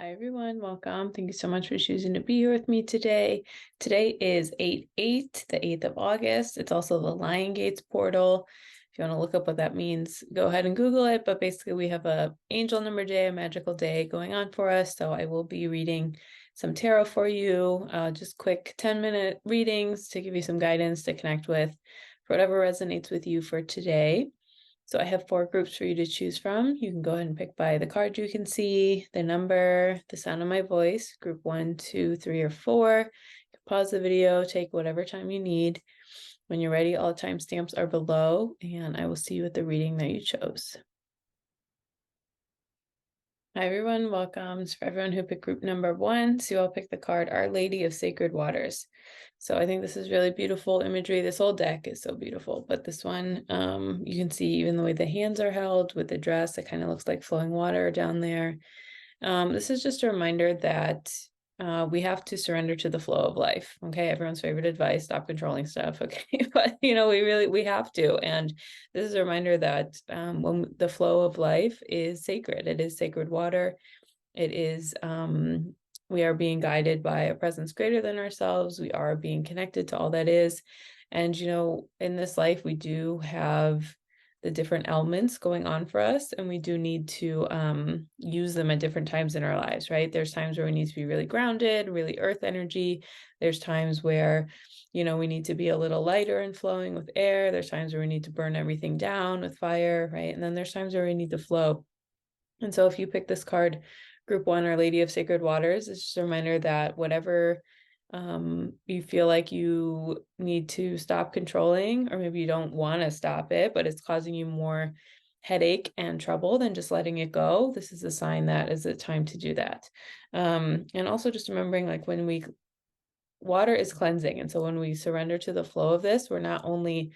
Hi everyone, welcome. Thank you so much for choosing to be here with me today. Today is 8/8, the 8th of August. It's also the Lion Gates portal. If you want to look up what that means, go ahead and Google it. But basically, we have a angel number day, a magical day going on for us. So I will be reading some tarot for you, just quick 10-minute readings to give you some guidance to connect with for whatever resonates with you for today. So I have 4 groups for you to choose from. You can go ahead and pick by the card you can see, the number, the sound of my voice, group 1, 2, 3, or 4. You can pause the video, take whatever time you need. When you're ready, all timestamps are below, and I will see you at the reading that you chose. Hi everyone, welcome. For everyone who picked group number 1, so you all picked the card Our Lady of Sacred Waters. So I think this is really beautiful imagery. This whole deck is so beautiful, but this one, you can see even the way the hands are held with the dress, it kind of looks like flowing water down there. This is just a reminder that we have to surrender to the flow of life. Okay, everyone's favorite advice: stop controlling stuff. Okay, but we have to. And this is a reminder that when the flow of life is sacred, it is sacred water. It is we are being guided by a presence greater than ourselves. We are being connected to all that is. And in this life, we do have the different elements going on for us, and we do need to use them at different times in our lives, right? There's times where we need to be really grounded, really earth energy. There's times where we need to be a little lighter and flowing with air. There's times where we need to burn everything down with fire, right? And then there's times where we need to flow. And so if you pick this card, group 1, Our Lady of Sacred Waters, it's just a reminder that whatever you feel like you need to stop controlling, or maybe you don't want to stop it, but it's causing you more headache and trouble than just letting it go, this is a sign that is a time to do that. And also just remembering, like, water is cleansing. And so when we surrender to the flow of this, we're not only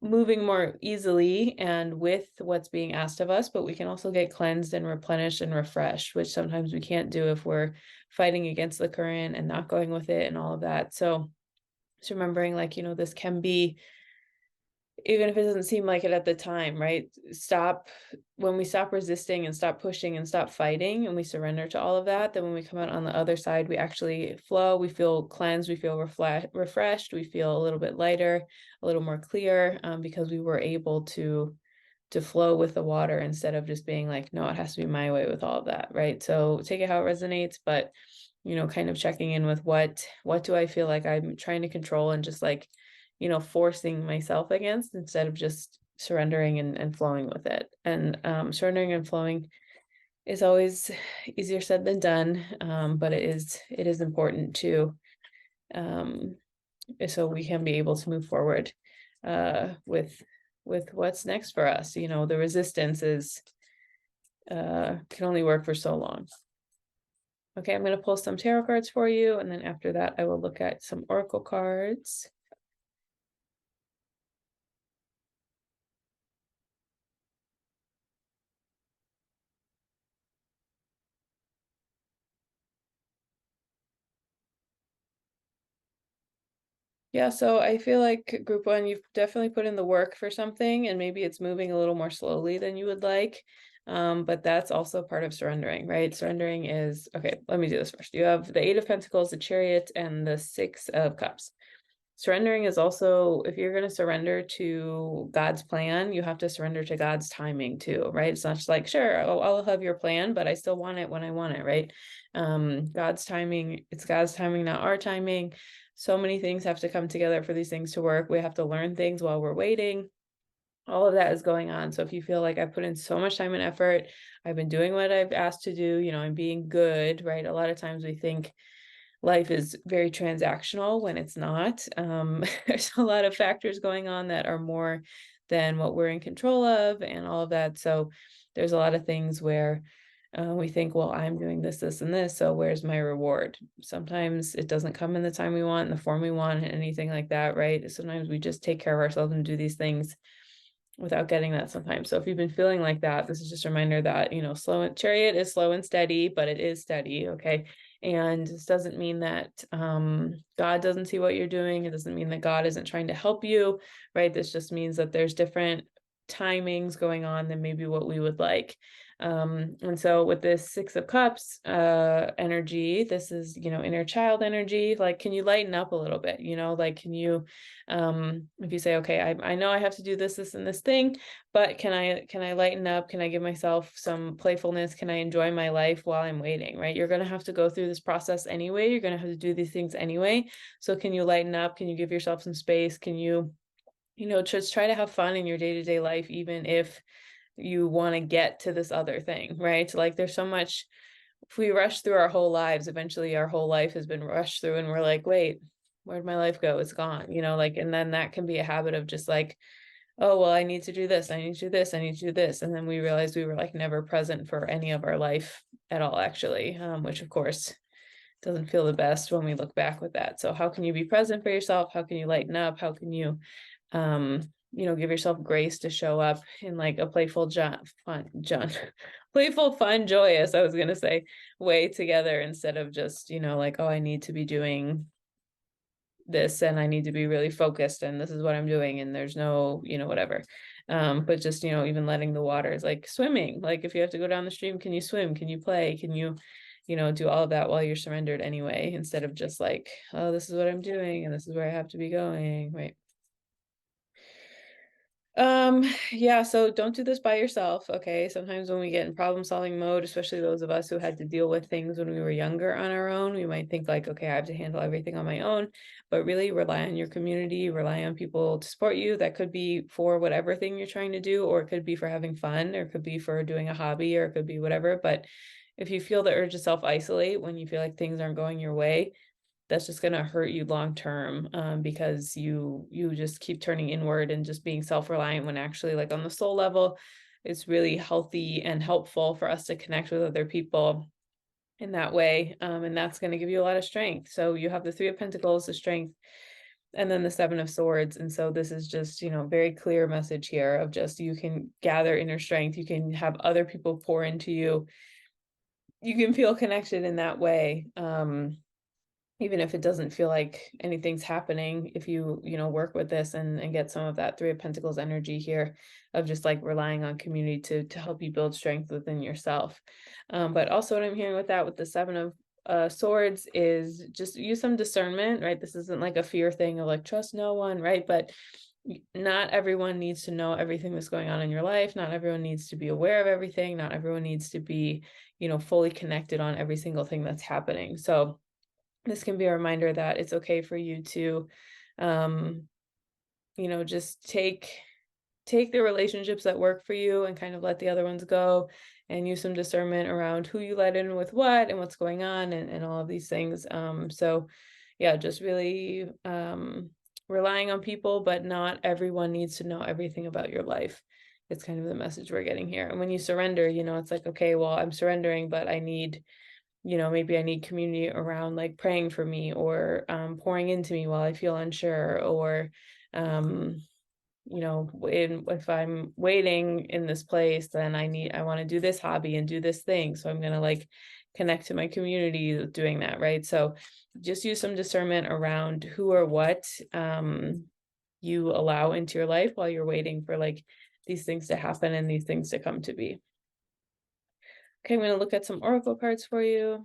moving more easily and with what's being asked of us, but we can also get cleansed and replenished and refreshed, which sometimes we can't do if we're fighting against the current and not going with it and all of that. So just remembering, like, this can be, even if it doesn't seem like it at the time, right? When we stop resisting and stop pushing and stop fighting and we surrender to all of that, then when we come out on the other side, we actually flow, we feel cleansed, we feel refreshed, we feel a little bit lighter, a little more clear, because we were able to flow with the water instead of just being like, no, it has to be my way with all of that, right? So take it how it resonates, but kind of checking in with what do I feel like I'm trying to control and just like forcing myself against, instead of just surrendering and flowing with it. And surrendering and flowing is always easier said than done, but it is important to, so we can be able to move forward with what's next for us. The resistance is can only work for so long. Okay, I'm going to pull some tarot cards for you, and then after that I will look at some oracle cards. Yeah, so I feel like group 1, you've definitely put in the work for something, and maybe it's moving a little more slowly than you would like. But that's also part of surrendering, right? Surrendering is, okay, let me do this first. You have the 8 of Pentacles, the Chariot, and the 6 of Cups. Surrendering is also, if you're going to surrender to God's plan, you have to surrender to God's timing too, right? It's not just like, sure, I'll have your plan, but I still want it when I want it, right? God's timing, it's God's timing, not our timing. So many things have to come together for these things to work. We have to learn things while we're waiting. All of that is going on. So if you feel like I put in so much time and effort, I've been doing what I've asked to do, I'm being good, right? A lot of times we think life is very transactional when it's not. There's a lot of factors going on that are more than what we're in control of and all of that. So there's a lot of things where we think, well, I'm doing this, this, and this, so where's my reward? Sometimes it doesn't come in the time we want, in the form we want, and anything like that, right? Sometimes we just take care of ourselves and do these things without getting that sometimes. So if you've been feeling like that, this is just a reminder that, Chariot is slow and steady, but it is steady, okay? And this doesn't mean that God doesn't see what you're doing. It doesn't mean that God isn't trying to help you, right? This just means that there's different timings going on than maybe what we would like. And so with this Six of Cups energy, this is, inner child energy. Like, can you lighten up a little bit? Like, can you, if you say, okay, I know I have to do this, and this thing, but can I lighten up? Can I give myself some playfulness? Can I enjoy my life while I'm waiting, right? You're going to have to go through this process anyway. You're going to have to do these things anyway. So can you lighten up? Can you give yourself some space? Can you, just try to have fun in your day-to-day life, even if you want to get to this other thing, right? Like, there's so much, if we rush through our whole lives, eventually our whole life has been rushed through and we're like, wait, where'd my life go? It's gone, like, and then that can be a habit of just like, oh, well, I need to do this, I need to do this, I need to do this. And then we realized we were like never present for any of our life at all, actually, which of course doesn't feel the best when we look back with that. So how can you be present for yourself? How can you lighten up? How can you um give yourself grace to show up in like a playful playful, fun, joyous, I was gonna say, way together, instead of just, like, oh, I need to be doing this and I need to be really focused and this is what I'm doing and there's no, whatever. But just, even letting the waters, like swimming, like if you have to go down the stream, can you swim? Can you play? Can you, do all of that while you're surrendered anyway, instead of just like, oh, this is what I'm doing and this is where I have to be going, right? Yeah, so don't do this by yourself, okay? Sometimes when we get in problem-solving mode, especially those of us who had to deal with things when we were younger on our own, we might think like, okay, I have to handle everything on my own, but really rely on your community, rely on people to support you. That could be for whatever thing you're trying to do, or it could be for having fun, or it could be for doing a hobby, or it could be whatever. But if you feel the urge to self-isolate when you feel like things aren't going your way, that's just going to hurt you long term, because you just keep turning inward and just being self-reliant, when actually, like, on the soul level, it's really healthy and helpful for us to connect with other people in that way, and that's going to give you a lot of strength. So you have the Three of Pentacles, the strength, and then the Seven of Swords. And so this is just, very clear message here of just, you can gather inner strength, you can have other people pour into you, you can feel connected in that way, even if it doesn't feel like anything's happening, if you, work with this and get some of that Three of Pentacles energy here of just like relying on community to help you build strength within yourself. But also what I'm hearing with that, with the Seven of Swords, is just use some discernment, right? This isn't like a fear thing of like, trust no one, right? But not everyone needs to know everything that's going on in your life. Not everyone needs to be aware of everything. Not everyone needs to be, fully connected on every single thing that's happening. So this can be a reminder that it's okay for you to, just take the relationships that work for you and kind of let the other ones go, and use some discernment around who you let in with what and what's going on, and all of these things. So yeah, just really relying on people, but not everyone needs to know everything about your life. It's kind of the message we're getting here. And when you surrender, it's like, okay, well, I'm surrendering, but I need, maybe I need community around, like praying for me, or pouring into me while I feel unsure, or if I'm waiting in this place, then I want to do this hobby and do this thing, so I'm going to like connect to my community doing that, right? So just use some discernment around who or what you allow into your life while you're waiting for like these things to happen and these things to come to be. Okay, I'm going to look at some oracle cards for you.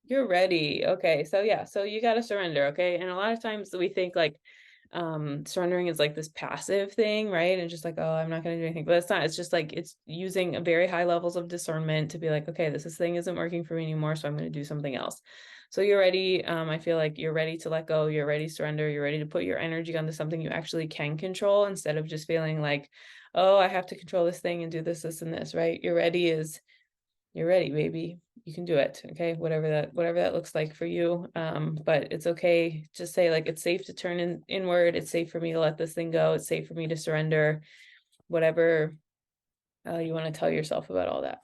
You're ready. Okay. So yeah, so you got to surrender. Okay. And a lot of times we think like surrendering is like this passive thing, right? And just like, oh, I'm not going to do anything. But it's not. It's just like, it's using a very high levels of discernment to be like, okay, this thing isn't working for me anymore, so I'm going to do something else. So you're ready. I feel like you're ready to let go, you're ready to surrender, you're ready to put your energy onto something you actually can control, instead of just feeling like, oh, I have to control this thing and do this, this, and this, right? You're ready, baby. You can do it. Okay. Whatever that looks like for you. But it's okay. Just say like, it's safe to turn inward. It's safe for me to let this thing go. It's safe for me to surrender, whatever you want to tell yourself about all that.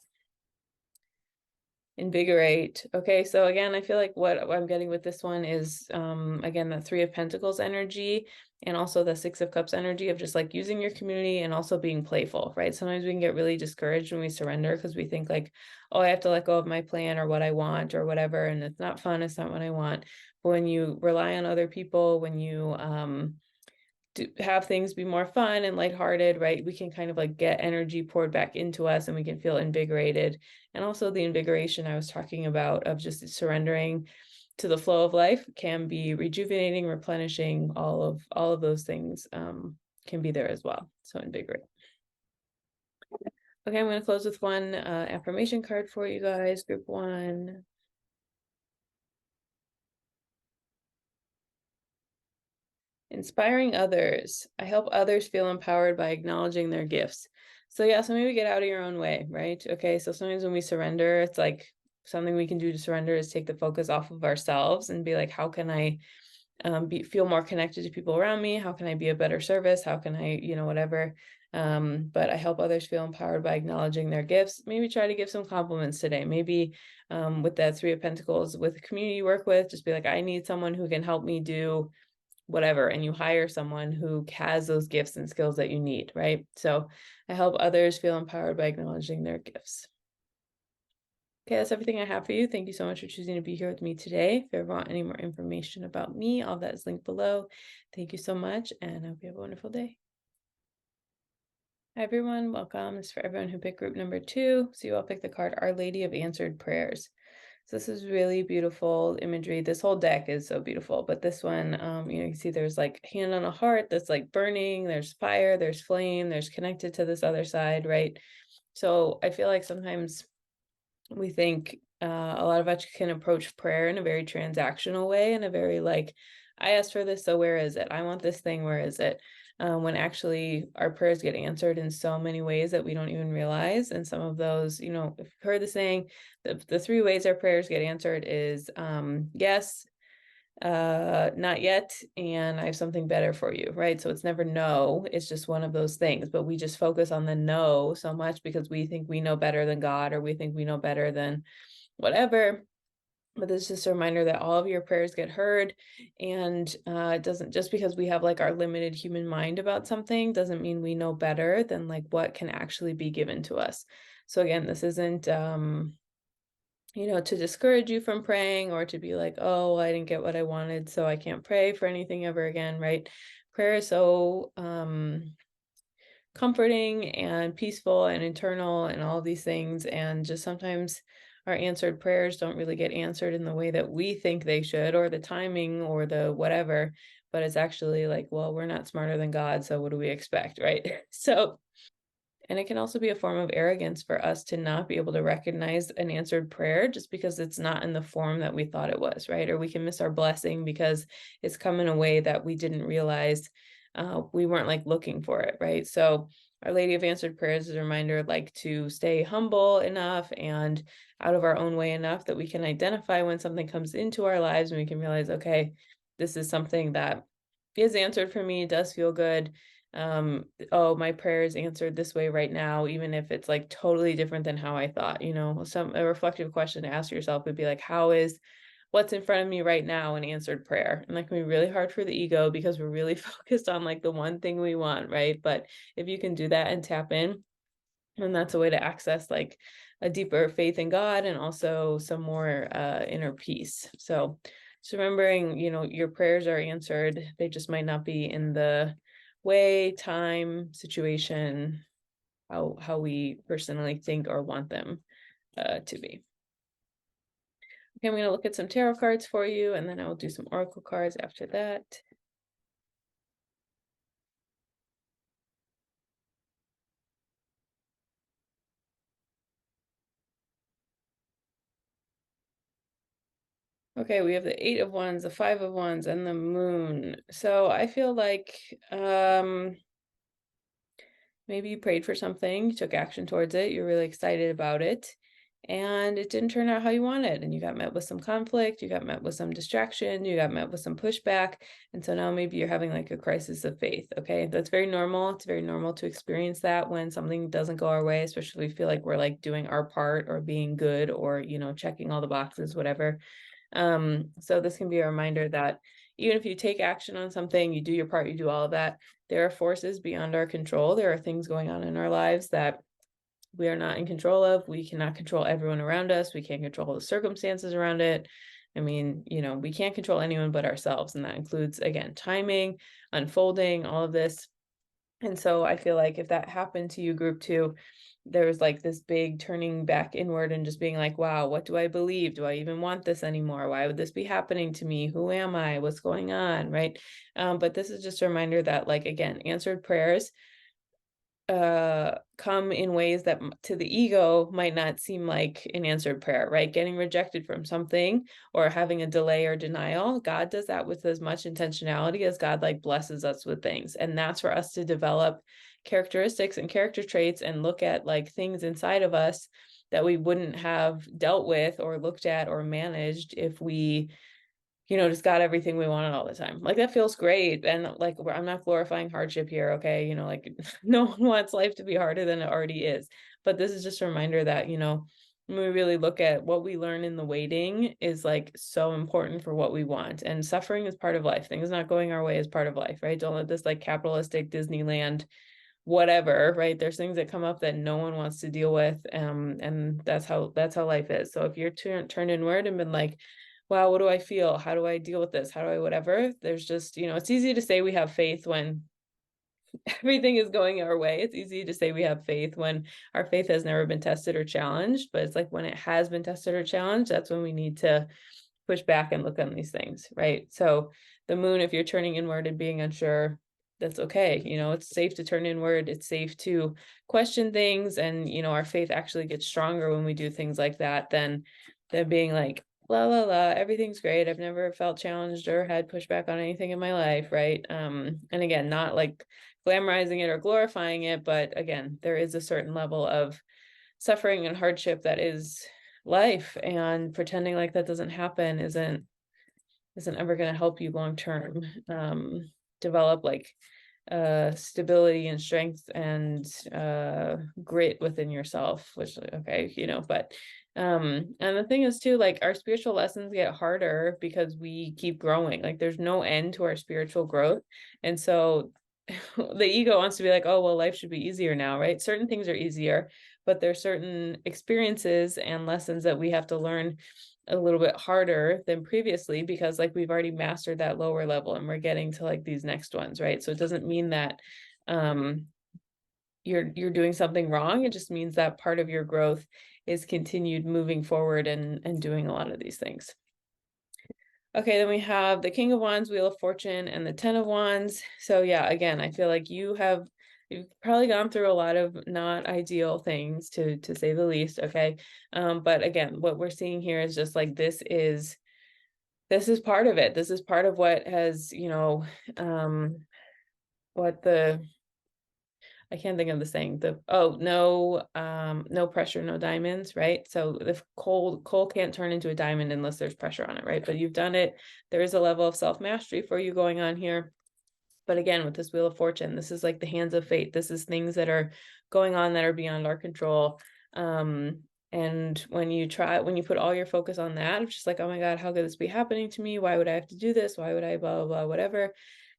Invigorate. Okay, so again, I feel like what I'm getting with this one is again, the Three of Pentacles energy, and also the Six of Cups energy of just like using your community and also being playful, right? Sometimes we can get really discouraged when we surrender because we think like, oh, I have to let go of my plan or what I want or whatever, and it's not fun, it's not what I want. But when you rely on other people, when you have things be more fun and lighthearted, right? We can kind of like get energy poured back into us and we can feel invigorated. And also the invigoration I was talking about of just surrendering to the flow of life can be rejuvenating, replenishing, all of those things can be there as well. So invigorate. Okay, I'm going to close with one affirmation card for you guys, group 1. Inspiring others. I help others feel empowered by acknowledging their gifts. So yeah, so maybe get out of your own way, right? Okay, so sometimes when we surrender, it's like something we can do to surrender is take the focus off of ourselves and be like, how can I feel more connected to people around me? How can I be a better service? How can I, whatever. But I help others feel empowered by acknowledging their gifts. Maybe try to give some compliments today. Maybe with that 3 of Pentacles, with the community you work with, just be like, I need someone who can help me do whatever, and you hire someone who has those gifts and skills that you need, right? So I help others feel empowered by acknowledging their gifts. Okay, that's everything I have for you. Thank you so much for choosing to be here with me today. If you ever want any more information about me, all that is linked below. Thank you so much, and I hope you have a wonderful day. Hi everyone, welcome. This is for everyone who picked group number 2. So you all picked the card Our Lady of Answered Prayers. So this is really beautiful imagery. This whole deck is so beautiful, but this one, you can see there's like hand on a heart that's like burning, there's fire, there's flame, there's connected to this other side, right? So I feel like sometimes we think a lot of us can approach prayer in a very transactional way, in a very like, I asked for this, so where is it? I want this thing, where is it? When actually our prayers get answered in so many ways that we don't even realize. And some of those, if you've heard the saying, the 3 ways our prayers get answered is yes, not yet, and I have something better for you, right? So it's never no, it's just one of those things, but we just focus on the no so much because we think we know better than God, or we think we know better than whatever. But this is just a reminder that all of your prayers get heard, and it doesn't, just because we have like our limited human mind about something doesn't mean we know better than like what can actually be given to us. So again, this isn't to discourage you from praying, or to be like, oh, I didn't get what I wanted, so I can't pray for anything ever again, right? Prayer is so comforting and peaceful and internal and all these things, and just sometimes our answered prayers don't really get answered in the way that we think they should, or the timing, or the whatever, but it's actually like, well, we're not smarter than God, so what do we expect, right? So, and it can also be a form of arrogance for us to not be able to recognize an answered prayer just because it's not in the form that we thought it was, right? Or we can miss our blessing because it's come in a way that we didn't realize we weren't like looking for it, right? So Our Lady of Answered Prayers is a reminder like to stay humble enough and out of our own way enough that we can identify when something comes into our lives and we can realize, okay, this is something that is answered for me, does feel good. Oh, my prayer is answered this way right now, even if it's like totally different than how I thought. A reflective question to ask yourself would be like, how is what's in front of me right now an answered prayer? And that can be really hard for the ego because we're really focused on like the one thing we want, right? But if you can do that and tap in, and that's a way to access like a deeper faith in God and also some more inner peace. So just remembering, your prayers are answered. They just might not be in the way, time, situation, how we personally think or want them to be. Okay, I'm going to look at some tarot cards for you, and then I will do some oracle cards after that. Okay, we have the 8 of Wands, the 5 of Wands, and the Moon. So I feel like maybe you prayed for something, you took action towards it, you're really excited about it, and it didn't turn out how you wanted, and you got met with some conflict, you got met with some distraction, you got met with some pushback, and so now maybe you're having like a crisis of faith, okay? That's very normal. It's very normal to experience that when something doesn't go our way, especially if we feel like we're like doing our part or being good or, checking all the boxes, whatever. So this can be a reminder that even if you take action on something, you do your part, you do all of that, there are forces beyond our control. There are things going on in our lives that we are not in control of. We cannot control everyone around us. We can't control the circumstances around it. I mean, we can't control anyone but ourselves. And that includes, again, timing, unfolding, all of this. And so I feel like if that happened to you, group two, there was like this big turning back inward and just being like, wow, what do I believe? Do I even want this anymore? Why would this be happening to me? Who am I? What's going on? Right. But this is just a reminder that, like, again, answered prayers come in ways that to the ego might not seem like an answered prayer, right? Getting rejected from something or having a delay or denial, God does that with as much intentionality as God like blesses us with things. And that's for us to develop characteristics and character traits and look at like things inside of us that we wouldn't have dealt with or looked at or managed if we just got everything we wanted all the time. Like that feels great. And like, I'm not glorifying hardship here. Okay. Like no one wants life to be harder than it already is. But this is just a reminder that, when we really look at what we learn in the waiting is like so important for what we want. And suffering is part of life. Things not going our way is part of life, right? Don't let this like capitalistic Disneyland whatever, right? There's things that come up that no one wants to deal with. And that's how life is. So if you're turned inward and been like, wow, what do I feel? How do I deal with this? How do I whatever? There's just, it's easy to say we have faith when everything is going our way. It's easy to say we have faith when our faith has never been tested or challenged. But it's like when it has been tested or challenged, that's when we need to push back and look on these things, right? So the moon, if you're turning inward and being unsure, that's okay. It's safe to turn inward. It's safe to question things. And, our faith actually gets stronger when we do things like that than being like, la, la, la, everything's great. I've never felt challenged or had pushback on anything in my life, right? And again, not like glamorizing it or glorifying it, but again, there is a certain level of suffering and hardship that is life, and pretending like that doesn't happen isn't ever going to help you long term develop like stability and strength and grit within yourself, which okay, but and the thing is too, like our spiritual lessons get harder because we keep growing. Like there's no end to our spiritual growth. And so the ego wants to be like, oh, well, life should be easier now, right? Certain things are easier, but there's certain experiences and lessons that we have to learn a little bit harder than previously because like we've already mastered that lower level and we're getting to like these next ones, right? So it doesn't mean that you're doing something wrong. It just means that part of your growth is continued moving forward and doing a lot of these things. Okay, then we have the King of Wands, Wheel of Fortune, and the Ten of Wands. So yeah, again, I feel like you've probably gone through a lot of not ideal things to say the least. Okay. But again, what we're seeing here is just like this is part of it. This is part of what has, what the I can't think of the saying. No pressure, no diamonds, right? So if coal can't turn into a diamond unless there's pressure on it, right? But you've done it. There is a level of self-mastery for you going on here. But again, with this Wheel of Fortune, this is like the hands of fate. This is things that are going on that are beyond our control. And when you put all your focus on that, it's just like, oh my God, how could this be happening to me? Why would I have to do this? Why would I blah, blah, blah, whatever.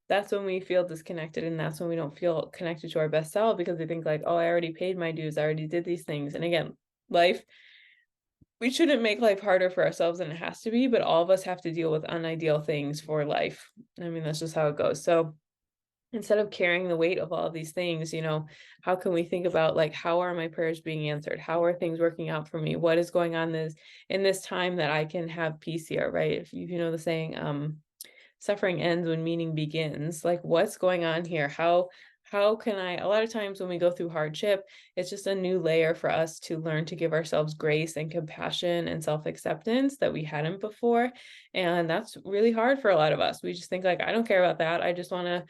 That's when we feel disconnected, and that's when we don't feel connected to our best self because we think like, oh, I already paid my dues. I already did these things. And again, we shouldn't make life harder for ourselves than it has to be, but all of us have to deal with unideal things for life. I mean, that's just how it goes. So instead of carrying the weight of all of these things, how can we think about like, how are my prayers being answered? How are things working out for me? What is going on in this time that I can have peace here, right? If you know the saying, suffering ends when meaning begins. Like what's going on here? How can a lot of times when we go through hardship, it's just a new layer for us to learn to give ourselves grace and compassion and self-acceptance that we hadn't before. And that's really hard for a lot of us. We just think like, I don't care about that. I just want to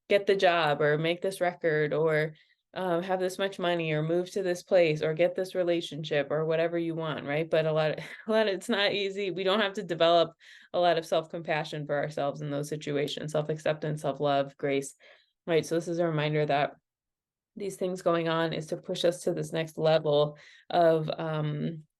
get the job or make this record or have this much money or move to this place or get this relationship or whatever you want, right? But a lot of it's not easy. We don't have to develop a lot of self-compassion for ourselves in those situations, self-acceptance, self-love, grace, right? So this is a reminder that these things going on is to push us to this next level of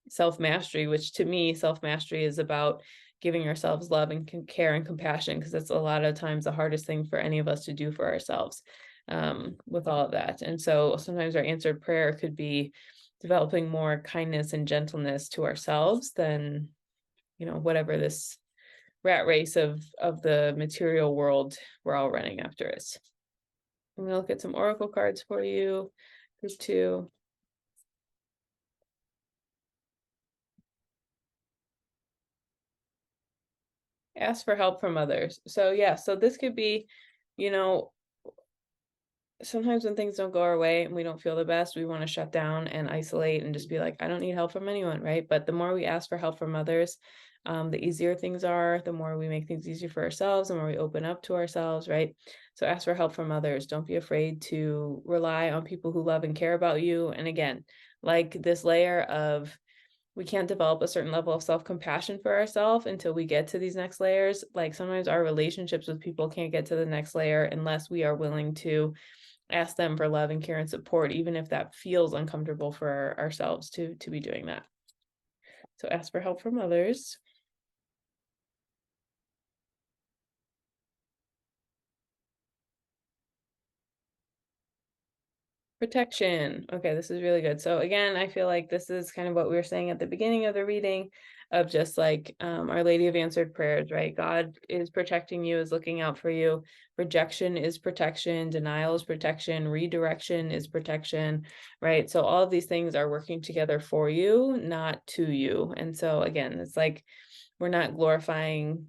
self-mastery, which to me, self-mastery is about giving ourselves love and care and compassion, because that's a lot of times the hardest thing for any of us to do for ourselves with all of that. And so sometimes our answered prayer could be developing more kindness and gentleness to ourselves than whatever this rat race of the material world we're all running after is. I'm gonna look at some oracle cards for you. Group 2. Ask for help from others. So yeah, so this could be, sometimes when things don't go our way and we don't feel the best, we want to shut down and isolate and just be like, I don't need help from anyone, right? But the more we ask for help from others, the easier things are, the more we make things easier for ourselves, the more we open up to ourselves, right? So ask for help from others. Don't be afraid to rely on people who love and care about you. And again, like this layer of, we can't develop a certain level of self-compassion for ourselves until we get to these next layers. Like sometimes our relationships with people can't get to the next layer unless we are willing to ask them for love and care and support, even if that feels uncomfortable for ourselves to be doing that. So ask for help from others. Protection. Okay, this is really good. So again, I feel like this is kind of what we were saying at the beginning of the reading of just like Our Lady of Answered Prayers, right? God is protecting you, is looking out for you. Rejection is protection, denial is protection, redirection is protection, right? So all of these things are working together for you, not to you. And so again, it's like we're not glorifying,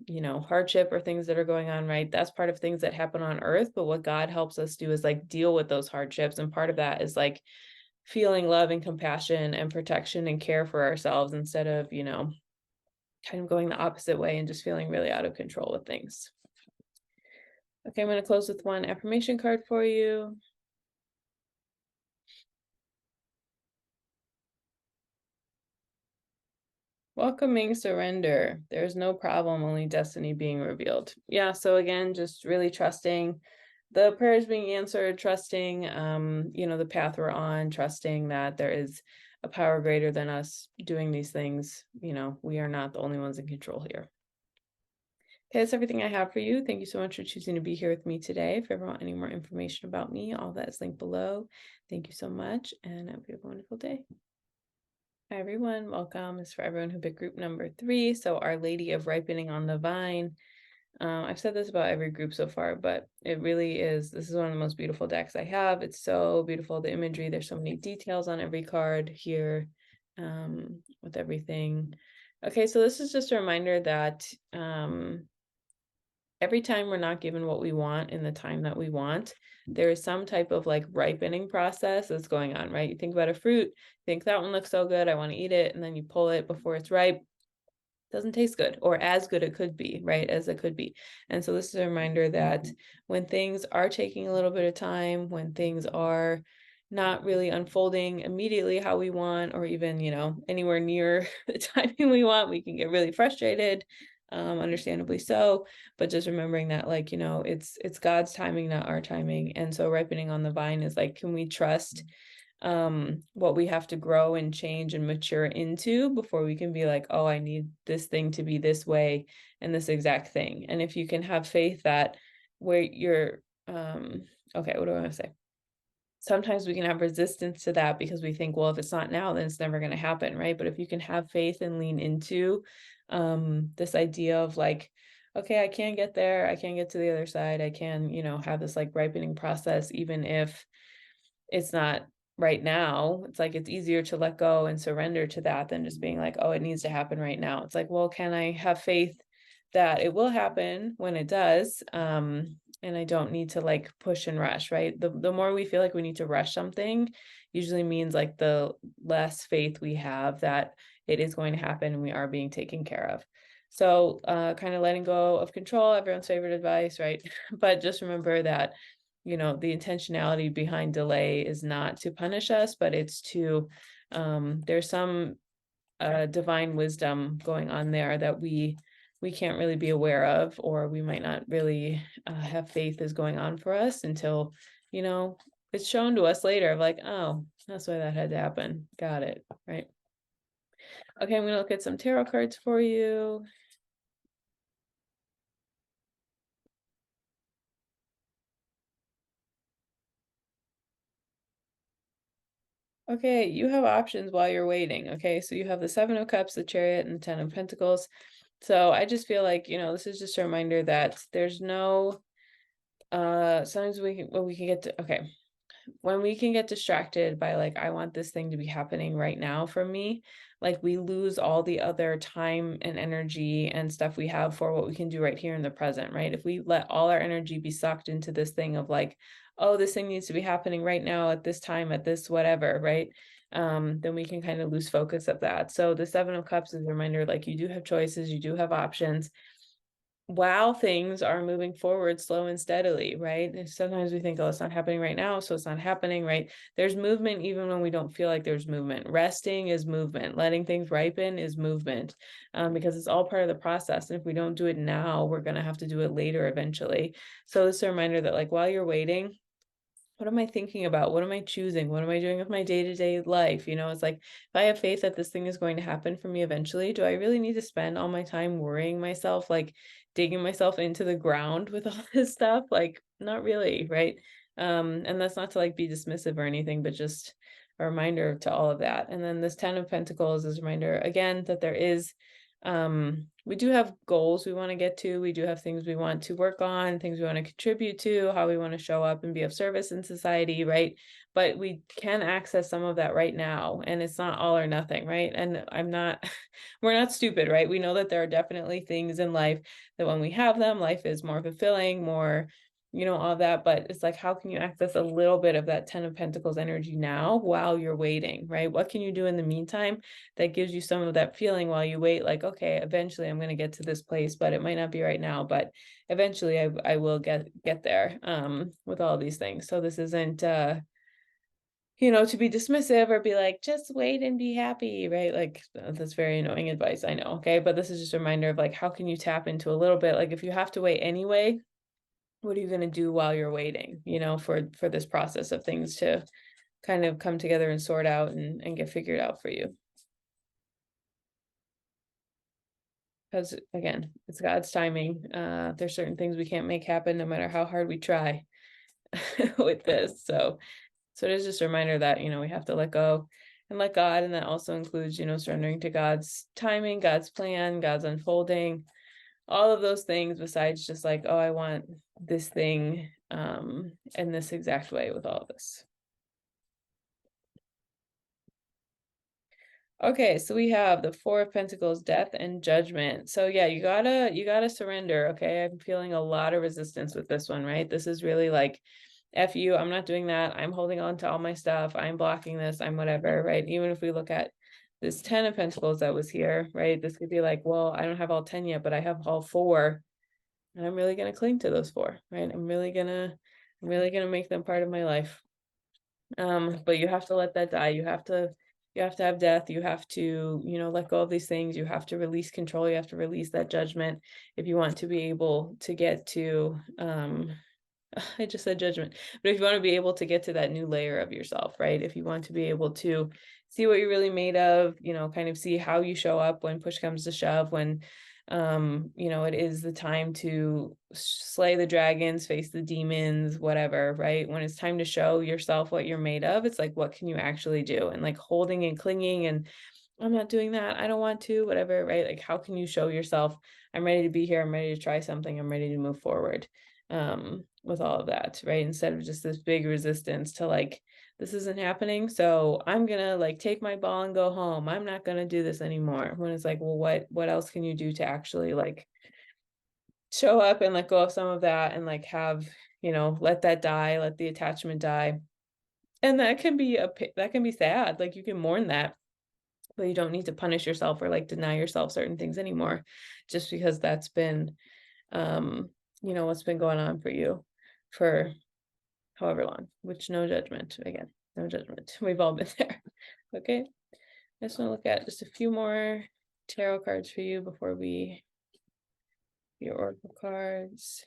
hardship or things that are going on, right? That's part of things that happen on earth. But what God helps us do is like deal with those hardships. And part of that is like feeling love and compassion and protection and care for ourselves instead of, kind of going the opposite way and just feeling really out of control with things. Okay, I'm going to close with one affirmation card for you. Welcoming surrender. There's no problem, only destiny being revealed. Yeah, so again, just really trusting the prayers being answered, trusting, the path we're on, trusting that there is a power greater than us doing these things. We are not the only ones in control here. Okay, that's everything I have for you. Thank you so much for choosing to be here with me today. If you ever want any more information about me, all that is linked below. Thank you so much, and I hope you have a wonderful day. Hi everyone, welcome. This is for everyone who picked group number 3. So Our Lady of Ripening on the Vine. I've said this about every group so far, but it really is, this is one of the most beautiful decks I have. It's so beautiful, the imagery, there's so many details on every card here, with everything. Okay, so this is just a reminder that every time we're not given what we want in the time that we want, there is some type of like ripening process that's going on, right? You think about a fruit, think that one looks so good, I want to eat it, and then you pull it before it's ripe. Doesn't taste good, or as good it could be, right? As it could be. And so this is a reminder that when things are taking a little bit of time, when things are not really unfolding immediately how we want, or even, anywhere near the timing we want, we can get really frustrated, understandably so. But just remembering that, like, it's God's timing, not our timing. And so ripening on the vine is like, can we trust what we have to grow and change and mature into before we can be like, oh, I need this thing to be this way and this exact thing. And if you can have faith that where you're okay, what do I want to say? Sometimes we can have resistance to that because we think, well, if it's not now, then it's never going to happen, right? But if you can have faith and lean into this idea of like, okay, I can get there, I can get to the other side, I can, have this like ripening process, even if it's not right now. It's like it's easier to let go and surrender to that than just being like, oh, it needs to happen right now. It's like, well, can I have faith that it will happen when it does? And I don't need to like push and rush, right? The more we feel like we need to rush something, usually means like the less faith we have that it is going to happen and we are being taken care of. So kind of letting go of control, everyone's favorite advice, right? But just remember that the intentionality behind delay is not to punish us, but it's to, there's some divine wisdom going on there that we can't really be aware of, or we might not really have faith is going on for us until, it's shown to us later of like, oh, that's why that had to happen. Got it, right? Okay, I'm gonna look at some tarot cards for you. Okay, you have options while you're waiting. Okay, so you have the Seven of Cups, the Chariot, and the Ten of Pentacles. So I just feel like, this is just a reminder that there's no sometimes we can get to okay. When we can get distracted by like, I want this thing to be happening right now for me, like we lose all the other time and energy and stuff we have for what we can do right here in the present, right? If we let all our energy be sucked into this thing of like, oh, this thing needs to be happening right now at this time, at this whatever, right? Then we can kind of lose focus of that. So the Seven of Cups is a reminder, like you do have choices, you do have options while things are moving forward slow and steadily, right? And sometimes we think, oh, it's not happening right now, so it's not happening, right? There's movement even when we don't feel like there's movement. Resting is movement. Letting things ripen is movement, because it's all part of the process. And if we don't do it now, we're going to have to do it later eventually. So it's a reminder that like while you're waiting, what am I thinking about? What am I choosing? What am I doing with my day-to-day life? It's like if I have faith that this thing is going to happen for me eventually, do I really need to spend all my time worrying myself, like digging myself into the ground with all this stuff? Like, not really, right? And that's not to like be dismissive or anything, but just a reminder to all of that. And then this Ten of Pentacles is a reminder again that there is we do have goals we want to get to. We do have things we want to work on, things we want to contribute to, how we want to show up and be of service in society, right? But we can access some of that right now, and it's not all or nothing, right? And we're not stupid, right? We know that there are definitely things in life that when we have them, life is more fulfilling, more, all that. But it's like, how can you access a little bit of that Ten of Pentacles energy now while you're waiting, right? What can you do in the meantime that gives you some of that feeling while you wait, like, okay, eventually I'm going to get to this place, but it might not be right now, but eventually I will get there with all these things. So this isn't to be dismissive or be like, just wait and be happy, right? Like that's very annoying advice, I know. Okay. But this is just a reminder of like, how can you tap into a little bit? Like if you have to wait anyway, what are you going to do while you're waiting, for this process of things to kind of come together and sort out and get figured out for you? Because again, it's God's timing. There's certain things we can't make happen no matter how hard we try with this. So it is just a reminder that, we have to let go and let God. And that also includes, surrendering to God's timing, God's plan, God's unfolding, all of those things besides just like, oh, I want this thing in this exact way with all of this. Okay, so we have the Four of Pentacles, death and judgment. So yeah, you gotta surrender. Okay, I'm feeling a lot of resistance with this one, right? This is really like, F you, I'm not doing that. I'm holding on to all my stuff. I'm blocking this. I'm whatever, right? Even if we look at this Ten of Pentacles that was here, right? This could be like, well, I don't have all 10 yet, but I have all four, and I'm really gonna cling to those four, right? I'm really gonna make them part of my life. But you have to let that die. You have to have death. You have to, let go of these things. You have to release control. You have to release that judgment if you want to be able to get to I just said judgment, but if you want to be able to get to that new layer of yourself, right? If you want to be able to see what you're really made of, kind of see how you show up when push comes to shove, when it is the time to slay the dragons, face the demons, whatever, right? When it's time to show yourself what you're made of, it's like, what can you actually do? And like holding and clinging and I'm not doing that. I don't want to, whatever, right? Like, how can you show yourself? I'm ready to be here. I'm ready to try something. I'm ready to move forward with all of that, right? Instead of just this big resistance to like, this isn't happening. So I'm gonna like take my ball and go home. I'm not gonna do this anymore. When it's like, well, what else can you do to actually like show up and let go of some of that and like have, let that die, let the attachment die. And that can be sad. Like you can mourn that, but you don't need to punish yourself or like deny yourself certain things anymore just because that's been what's been going on for you for however long, which no judgment, again, no judgment. We've all been there. Okay, I just want to look at just a few more tarot cards for you before your oracle cards.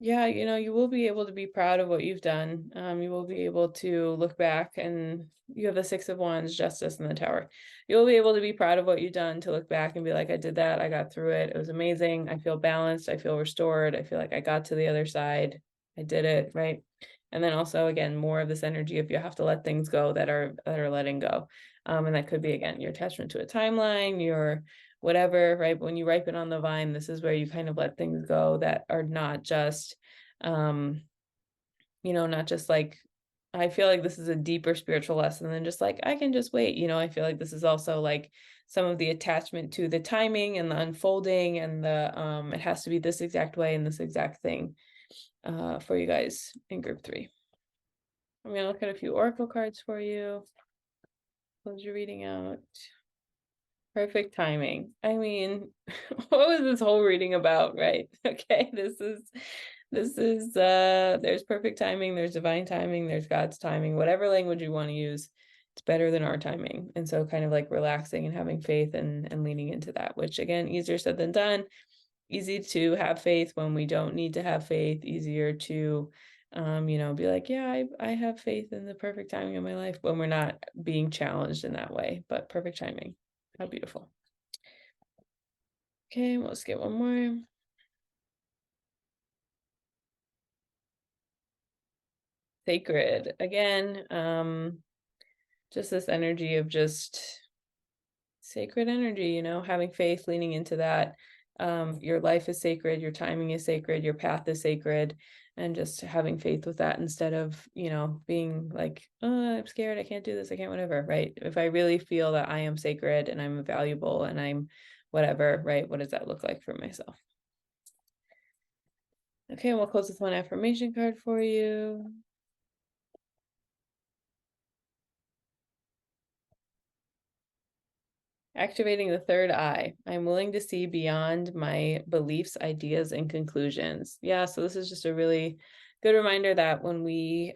Yeah, you will be able to be proud of what you've done. You will be able to look back, and you have the Six of Wands, Justice, and the Tower. You'll be able to be proud of what you've done, to look back and be like, I did that, I got through it, it was amazing, I feel balanced, I feel restored, I feel like I got to the other side, I did it, right? And then also, again, more of this energy if you have to let things go that are letting go. And that could be, again, your attachment to a timeline, your whatever, right? But when you ripen on the vine, this is where you kind of let things go that are not just, um, not just like, I feel like this is a deeper spiritual lesson than just like, I can just wait. I feel like this is also like some of the attachment to the timing and the unfolding and it has to be this exact way and this exact thing, for you guys in group 3. I'm going to look at a few oracle cards for you. Close your reading out. Perfect timing. I mean, what was this whole reading about, right? Okay, there's perfect timing, there's divine timing, there's God's timing, whatever language you want to use, it's better than our timing. And so kind of like relaxing and having faith and leaning into that, which again, easier said than done. Easy to have faith when we don't need to have faith, easier to be like, yeah, I have faith in the perfect timing of my life when we're not being challenged in that way. But perfect timing. How beautiful. Okay, let's get one more. Sacred. Again, just this energy of just sacred energy, having faith, leaning into that. Your life is sacred, your timing is sacred, your path is sacred, and just having faith with that instead of, being like, oh, I'm scared, I can't do this, I can't whatever, right? If I really feel that I am sacred and I'm valuable and I'm whatever, right? What does that look like for myself? Okay, we'll close with one affirmation card for you. Activating the third eye. I'm willing to see beyond my beliefs, ideas, and conclusions. Yeah, so this is just a really good reminder that when we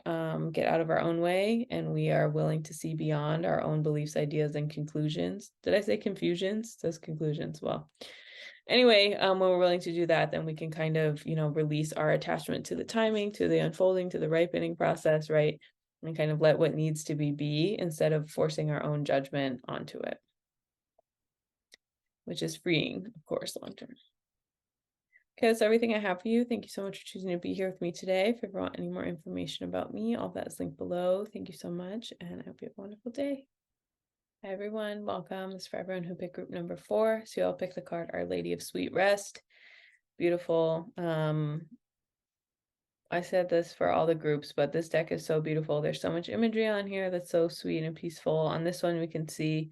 get out of our own way and we are willing to see beyond our own beliefs, ideas, and conclusions. Did I say confusions? It says conclusions. Well, anyway, when we're willing to do that, then we can kind of, release our attachment to the timing, to the unfolding, to the ripening process, right? And kind of let what needs to be instead of forcing our own judgment onto it, which is freeing, of course, long term. Okay, that's everything I have for you. Thank you so much for choosing to be here with me today. If you ever want any more information about me, all that is linked below. Thank you so much, and I hope you have a wonderful day. Hi, everyone. Welcome. This is for everyone who picked group number 4. So you all pick the card Our Lady of Sweet Rest. Beautiful. I said this for all the groups, but this deck is so beautiful. There's so much imagery on here that's so sweet and peaceful. On this one, we can see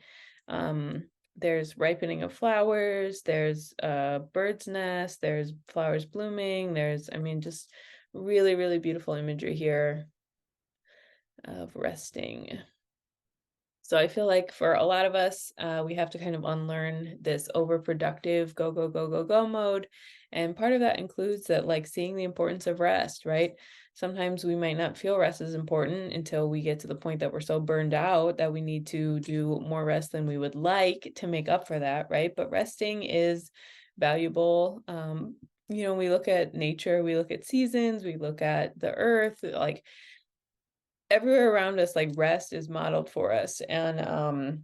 there's ripening of flowers, there's a bird's nest, there's flowers blooming, just really, really beautiful imagery here of resting. So I feel like for a lot of us, we have to kind of unlearn this overproductive go, go, go, go, go mode. And part of that includes that, like, seeing the importance of rest, right? Sometimes we might not feel rest is important until we get to the point that we're so burned out that we need to do more rest than we would like to make up for that, right? But resting is valuable. We look at nature, we look at seasons, we look at the earth, like everywhere around us, like rest is modeled for us, and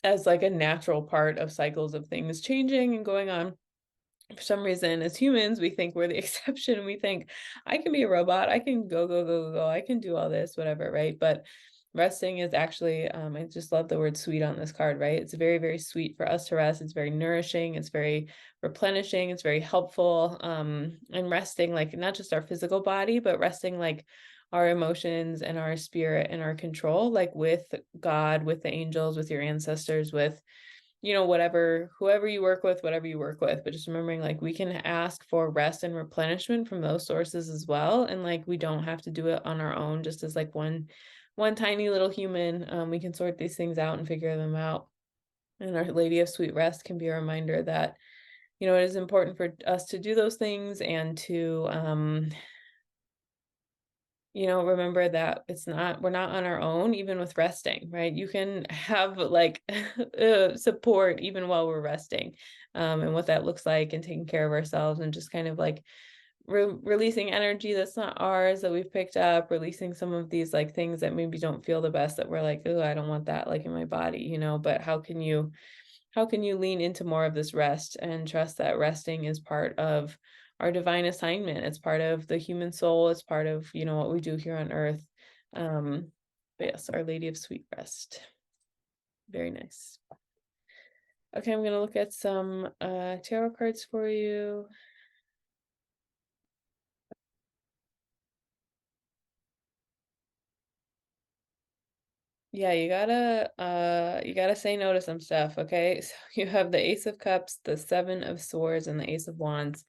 as like a natural part of cycles of things changing and going on. For some reason, as humans, we think we're the exception, and we think, I can be a robot, I can go, go, go, go, I can do all this, whatever, right? But resting is actually, I just love the word sweet on this card, right? It's very, very sweet for us to rest. It's very nourishing, it's very replenishing, it's very helpful. And resting, like, not just our physical body, but resting like our emotions and our spirit and our control, like with God, with the angels, with your ancestors, with whoever you work with, whatever you work with. But just remembering, like, we can ask for rest and replenishment from those sources as well, and like we don't have to do it on our own, just as like one tiny little human. We can sort these things out and figure them out, and Our Lady of Sweet Rest can be a reminder that it is important for us to do those things, and to remember that we're not on our own, even with resting, right? You can have like support even while we're resting, and what that looks like, and taking care of ourselves, and just kind of like releasing energy that's not ours, that we've picked up, releasing some of these like things that maybe don't feel the best, that we're like, oh, I don't want that like in my body, you know. But how can you lean into more of this rest and trust that resting is part of our divine assignment? It's part of the human soul. It's part of, you know, what we do here on earth. But yes, Our Lady of Sweet Rest. Very nice. Okay, I'm gonna look at some tarot cards for you. Yeah, you gotta say no to some stuff, okay? So you have the Ace of Cups, the Seven of Swords, and the Ace of Wands.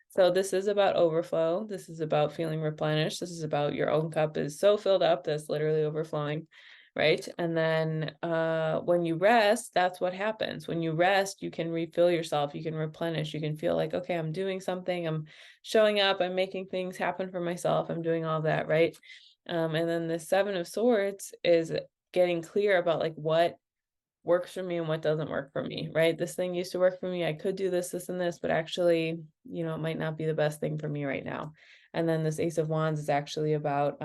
So this is about overflow. This is about feeling replenished. This is about your own cup is so filled up that's literally overflowing, right? And then when you rest, that's what happens. When you rest, you can refill yourself, you can replenish, you can feel like, okay, I'm doing something, I'm showing up, I'm making things happen for myself, I'm doing all that, right? And then the Seven of Swords is getting clear about like what works for me and what doesn't work for me, right? This thing used to work for me. I could do this, this, and this, but actually, you know, it might not be the best thing for me right now. And then this Ace of Wands is actually about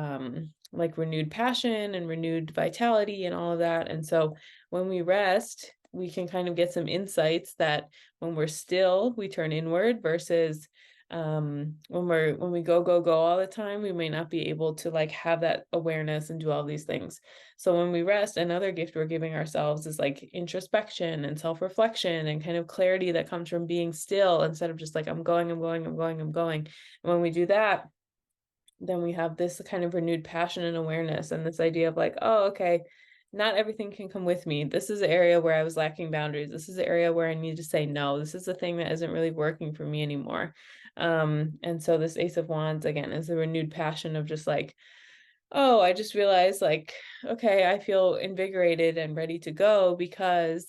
like renewed passion and renewed vitality and all of that. And so when we rest, we can kind of get some insights that when we're still, we turn inward versus when we go all the time, we may not be able to like have that awareness and do all these things. So when we rest, another gift we're giving ourselves is like introspection and self-reflection and kind of clarity that comes from being still instead of just like I'm going. And when we do that, then we have this kind of renewed passion and awareness and this idea of like, oh, okay, not everything can come with me. This is an area where I was lacking boundaries. This is an area where I need to say no. This is the thing that isn't really working for me anymore. And so this Ace of Wands again is a renewed passion of just like, oh, I just realized like, okay, I feel invigorated and ready to go because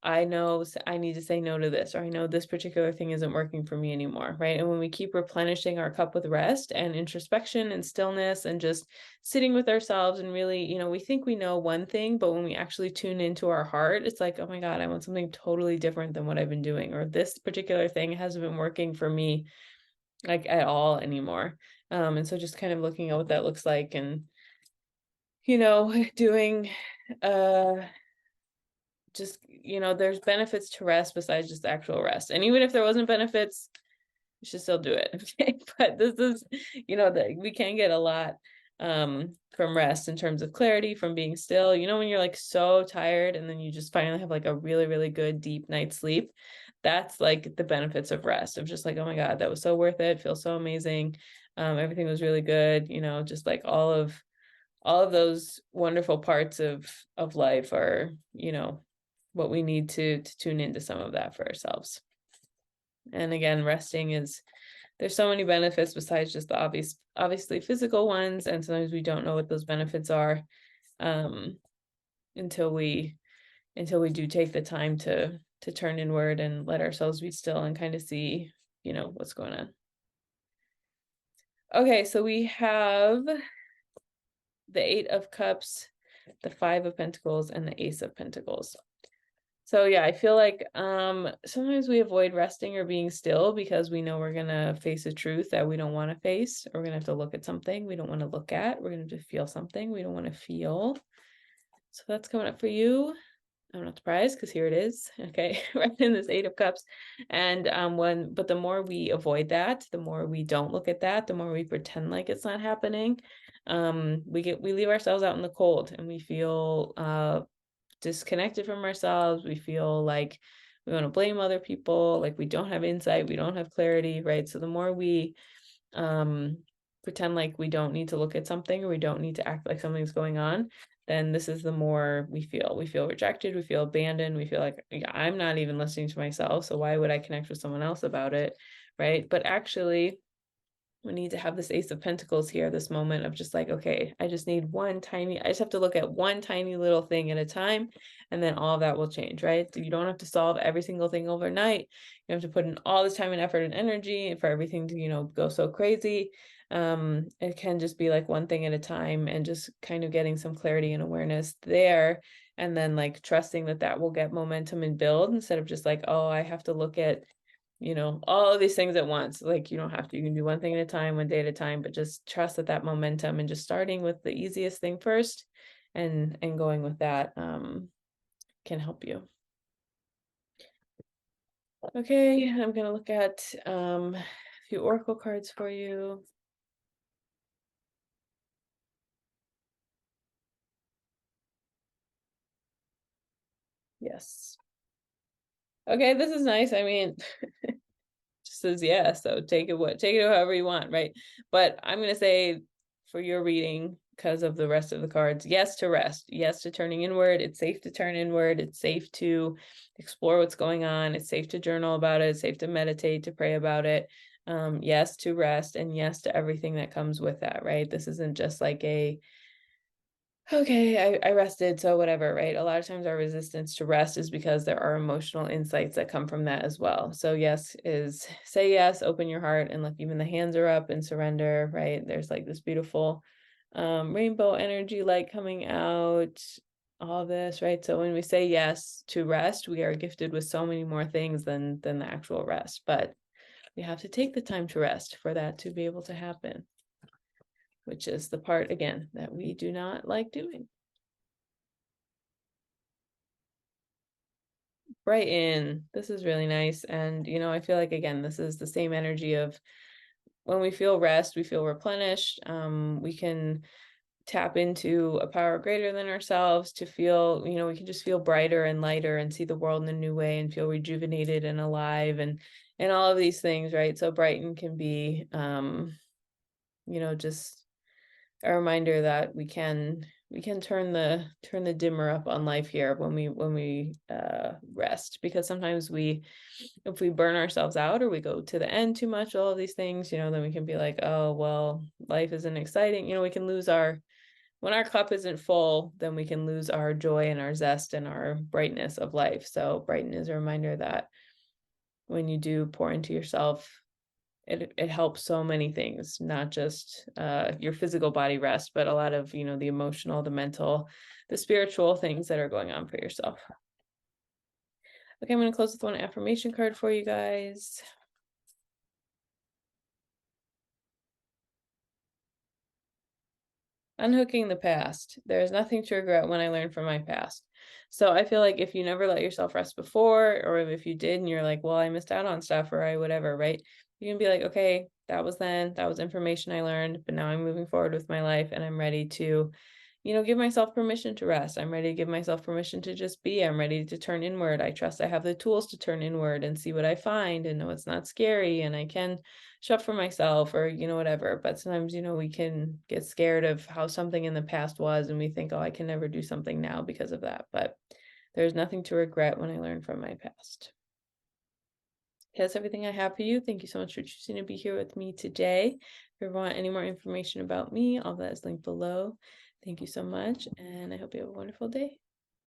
I know I need to say no to this, or I know this particular thing isn't working for me anymore, right? And when we keep replenishing our cup with rest and introspection and stillness and just sitting with ourselves and really, you know, we think we know one thing, but when we actually tune into our heart, it's like, oh my God, I want something totally different than what I've been doing, or this particular thing hasn't been working for me like at all anymore. And so just kind of looking at what that looks like and, you know, doing just, you know, there's benefits to rest besides just actual rest. And even if there wasn't benefits, you should still do it. Okay. But this is, you know, that we can get a lot from rest in terms of clarity, from being still. You know, when you're like so tired and then you just finally have like a really, really good deep night's sleep. That's like the benefits of rest, of just like, oh my God, that was so worth it. Feels so amazing. Everything was really good, you know, just like all of those wonderful parts of life are, you know, what we need to tune into some of that for ourselves. And again, resting is, there's so many benefits besides just the obviously physical ones, and sometimes we don't know what those benefits are until we do take the time to turn inward and let ourselves be still and kind of see, you know, what's going on. Okay, so we have the Eight of Cups, the Five of Pentacles, and the Ace of Pentacles. So yeah, I feel like sometimes we avoid resting or being still because we know we're gonna face a truth that we don't want to face, or we're gonna have to look at something we don't want to look at. We're gonna have to feel something we don't want to feel. So that's coming up for you. I'm not surprised because here it is. Okay, right in this Eight of Cups. And but the more we avoid that, the more we don't look at that, the more we pretend like it's not happening. We leave ourselves out in the cold and we feel disconnected from ourselves. We feel like we want to blame other people, like we don't have insight, we don't have clarity, right? So the more we pretend like we don't need to look at something, or we don't need to act like something's going on, then this is the more we feel rejected, we feel abandoned, we feel like, yeah, I'm not even listening to myself, so why would I connect with someone else about it, right? But actually we need to have this Ace of Pentacles here, this moment of just like, okay, I just have to look at one tiny little thing at a time, and then all of that will change, right? You don't have to solve every single thing overnight. You have to put in all this time and effort and energy for everything to, you know, go so crazy. It can just be like one thing at a time, and just kind of getting some clarity and awareness there, and then like trusting that that will get momentum and build, instead of just like, oh, I have to look at you know, all of these things at once. Like, you don't have to, you can do one thing at a time, one day at a time, but just trust that momentum and just starting with the easiest thing first and going with that can help you. Okay, I'm gonna look at a few oracle cards for you. Yes. Okay, this is nice. I mean, just says yeah, so take it however you want, right? But I'm gonna say for your reading, because of the rest of the cards, yes to rest, yes to turning inward. It's safe to turn inward, it's safe to explore what's going on, it's safe to journal about it, it's safe to meditate, to pray about it. Yes to rest, and yes to everything that comes with that, right? This isn't just like a okay, I rested, so whatever, right? A lot of times our resistance to rest is because there are emotional insights that come from that as well. So yes is say yes, open your heart, and look, even the hands are up and surrender, right? There's like this beautiful rainbow energy light coming out, all this, right? So when we say yes to rest, we are gifted with so many more things than the actual rest, but we have to take the time to rest for that to be able to happen, which is the part, again, that we do not like doing. Brighten. This is really nice. And, you know, I feel like, again, this is the same energy of when we feel rest, we feel replenished. We can tap into a power greater than ourselves to feel, you know, we can just feel brighter and lighter and see the world in a new way and feel rejuvenated and alive and all of these things, right? So brighten can be, you know, just a reminder that we can turn the dimmer up on life here when we rest, because sometimes if we burn ourselves out or we go to the end too much, all of these things, you know, then we can be like, oh well, life isn't exciting, you know, we can lose our, when our cup isn't full, then we can lose our joy and our zest and our brightness of life. So brighten is a reminder that when you do pour into yourself, it helps so many things, not just your physical body rest, but a lot of, you know, the emotional, the mental, the spiritual things that are going on for yourself. Okay, I'm going to close with one affirmation card for you guys. Unhooking the past. There's nothing to regret when I learned from my past. So I feel like if you never let yourself rest before, or if you did and you're like, well, I missed out on stuff or I whatever, right? You can be like, okay, that was then, that was information I learned, but now I'm moving forward with my life and I'm ready to, you know, give myself permission to rest. I'm ready to give myself permission to just be. I'm ready to turn inward. I trust I have the tools to turn inward and see what I find and know it's not scary and I can show up for myself, or, you know, whatever. But sometimes, you know, we can get scared of how something in the past was and we think, oh, I can never do something now because of that. But there's nothing to regret when I learned from my past. That's everything I have for you. Thank you so much for choosing to be here with me today. If you want any more information about me, all that is linked below. Thank you so much, and I hope you have a wonderful day.